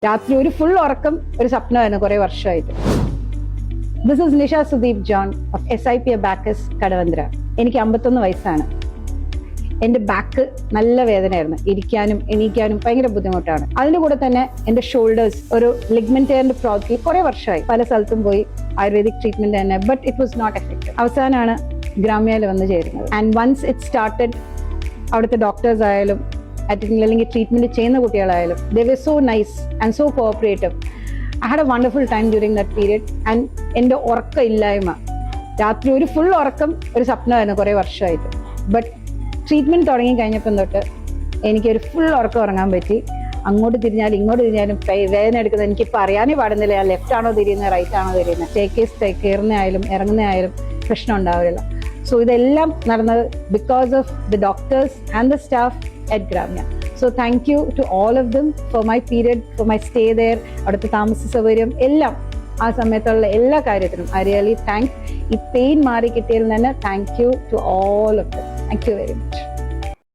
രാത്രി ഒരു ഫുൾ ഉറക്കം ഒരു സ്വപ്നമായിരുന്നു കുറെ വർഷമായിട്ട്. This is Nisha Sudeep John of SIP abacus Kadavanthra. എനിക്ക് 51 വയസ്സാണ്. എൻ്റെ ബാക്ക് നല്ല വേദനയായിരുന്നു. ഇരിക്കാനും എണീക്കാനും ഭയങ്കര ബുദ്ധിമുട്ടാണ്. അതിൻ്റെ കൂടെ തന്നെ എൻ്റെ ഷോൾഡേഴ്സ് ഒരു ലിഗ്മെന്റിന്റെ പ്രോബ്ലത്തിൽ കുറെ വർഷമായി. പല സ്ഥലത്തും പോയി ആയുർവേദിക് ട്രീറ്റ്മെന്റ് തന്നെ, but it was not effective. അവസാനമാണ് ഗ്രാമ്യയിൽ വന്നു ചേരുന്നത്. ആൻഡ് വൺസ് ഇറ്റ് സ്റ്റാർട്ടഡ്, അവിടുത്തെ ഡോക്ടേഴ്സ് ആയാലും അല്ലെങ്കിൽ ട്രീറ്റ്മെന്റ് ചെയ്യുന്ന കുട്ടികളായാലും they were so nice and so cooperative. I had a wonderful time during that period. And എൻ്റെ ഉറക്കം ഇല്ലായ്മ, രാത്രി ഒരു ഫുൾ ഉറക്കം ഒരു സ്വപ്നമായിരുന്നു കുറെ വർഷമായിട്ട്. ബട്ട് ട്രീറ്റ്മെന്റ് തുടങ്ങി കഴിഞ്ഞപ്പം തൊട്ട് എനിക്കൊരു ഫുൾ ഉറക്കം ഉറങ്ങാൻ പറ്റി. അങ്ങോട്ട് തിരിഞ്ഞാലും ഇങ്ങോട്ട് തിരിഞ്ഞാലും വേദന എടുക്കുന്നത് എനിക്കിപ്പോൾ അറിയാനേ പാടുന്നില്ല. ഞാൻ ലെഫ്റ്റ് ആണോ തിരിയുന്നത്, റൈറ്റ് ആണോ തിരിയുന്നത്. സ്റ്റേക്കേഴ്സ് കയറുന്നതായാലും ഇറങ്ങുന്നതായാലും പ്രശ്നം ഉണ്ടാവില്ല. സോ ഇതെല്ലാം നടന്നത് because of the doctors and the staff at Gramya. So thank you to all of them for my period, for my stay there. അവിടുത്തെ താമസ സൗകര്യം എല്ലാം, ആ സമയത്തുള്ള എല്ലാ കാര്യത്തിനും I really thank. ഈ പെയിൻ മാറി കിട്ടിയതിൽ തന്നെ thank you to all of them. Thank you very much.